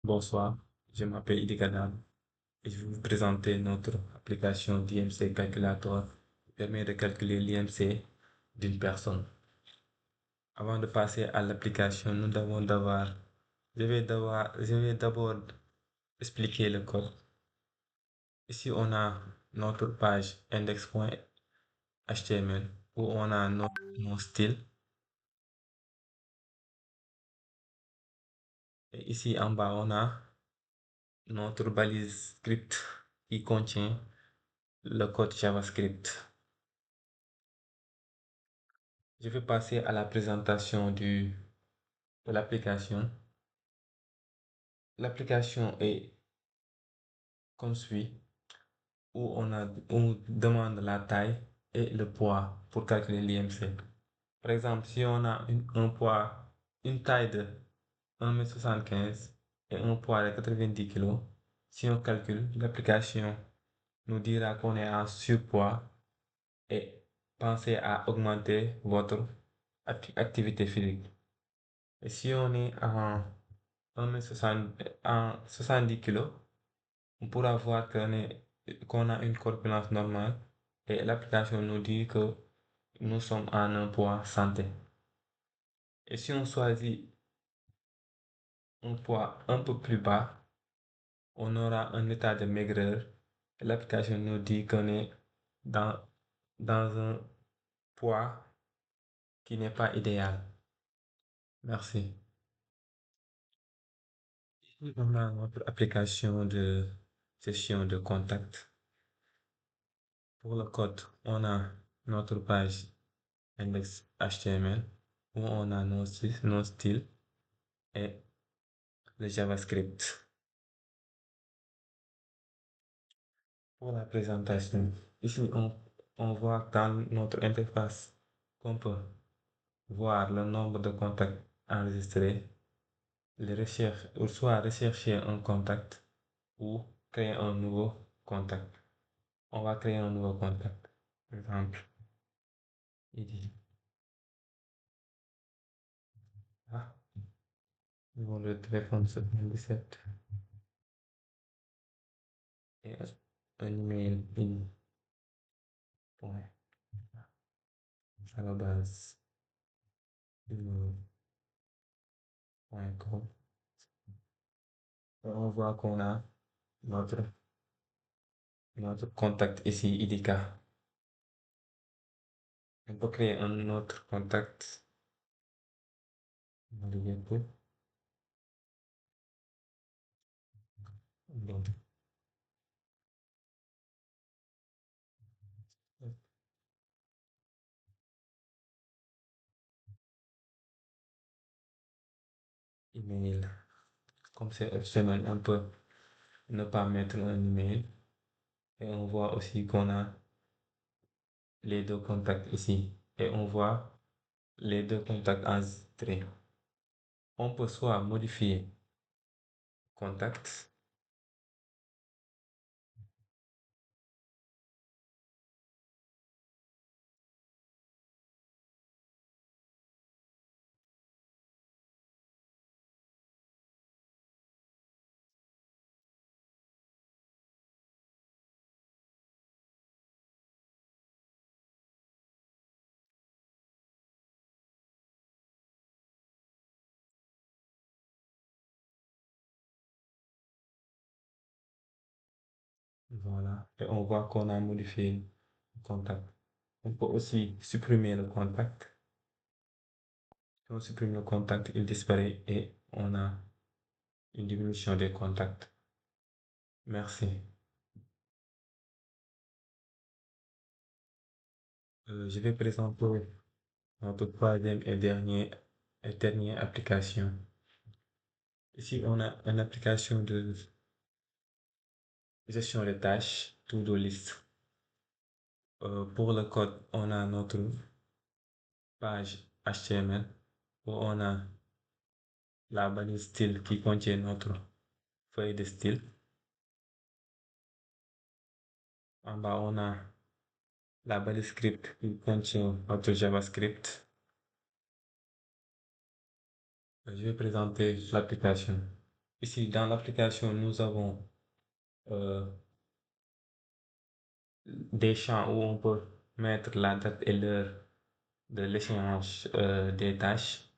Bonsoir, je m'appelle Idigadam et je vais vous présenter notre application d'IMC Calculator qui permet de calculer l'IMC d'une personne. Avant de passer à l'application, nous devons d'abord, je vais d'abord expliquer le code. Ici, on a notre page index.html où on a nos styles. Et ici en bas, on a notre balise script qui contient le code JavaScript. Je vais passer à la présentation de l'application. L'application est comme suit, où on demande la taille et le poids pour calculer l'IMC. Par exemple, si on a un poids, une taille de 1,75 m et un poids de 90 kg, si on calcule, l'application nous dira qu'on est en surpoids et pensez à augmenter votre activité physique. Et si on est en 70 kg, on pourra voir qu'on a une corpulence normale et l'application nous dit que nous sommes en un poids santé. Et si on choisit un poids un peu plus bas, on aura un état de maigreur et l'application nous dit qu'on est dans, dans un poids qui n'est pas idéal. Merci. Ici, on a notre application de gestion de contact. Pour le code, on a notre page index.html où on a nos styles et le JavaScript. Pour la présentation, ici on voit dans notre interface qu'on peut voir le nombre de contacts enregistrés, les recherches, ou soit rechercher un contact ou créer un nouveau contact. On va créer un nouveau contact. Par exemple, il ah, numéro de téléphone 77 et un email in.com. On voit qu'on a notre, notre contact ici, IDK. On peut créer un autre contact. Bon. Email. Comme c'est optionnel, on peut ne pas mettre un email. Et on voit aussi qu'on a les deux contacts ici. Et on voit les deux contacts enregistrés. On peut soit modifier contact. Voilà. Et on voit qu'on a modifié le contact. On peut aussi supprimer le contact. Si on supprime le contact, il disparaît et on a une diminution des contacts. Merci. Je vais présenter notre troisième et dernière application. Ici, on a une application de gestion des tâches, to-do list. Pour le code, on a notre page HTML où on a la balise style qui contient notre feuille de style. En bas, on a la balise script qui contient notre JavaScript. Je vais présenter l'application. Ici, dans l'application, nous avons euh, des champs où on peut mettre la date et l'heure de l'échéance des tâches,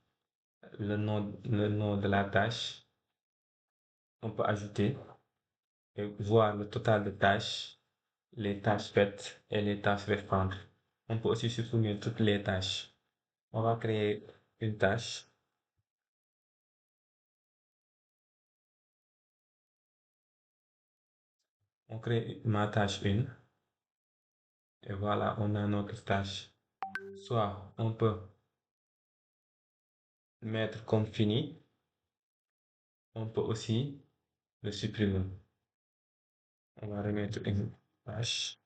le nom de la tâche. On peut ajouter et voir le total de tâches, les tâches faites et les tâches restantes. On peut aussi supprimer toutes les tâches. On va créer une tâche. On crée ma tâche 1 et voilà, on a notre tâche. Soit on peut mettre comme fini, on peut aussi le supprimer. On va remettre une tâche.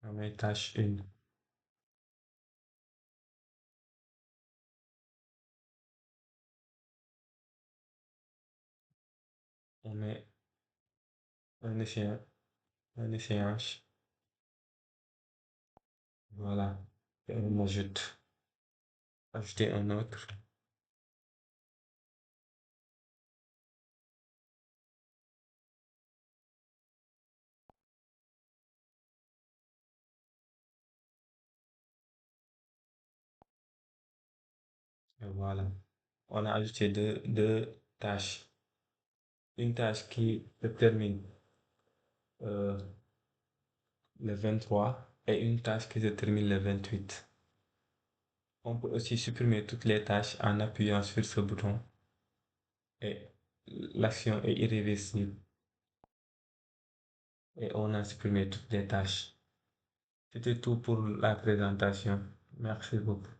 On met tâche 1. On met un échéance, un échéance. Voilà. Et on ajoute, ajouter un autre. Et voilà. On a ajouté deux tâches. Une tâche qui se termine euh, le 23 et une tâche qui se termine le 28. On peut aussi supprimer toutes les tâches en appuyant sur ce bouton et l'action est irréversible et on a supprimé toutes les tâches. C'était tout pour la présentation. Merci beaucoup.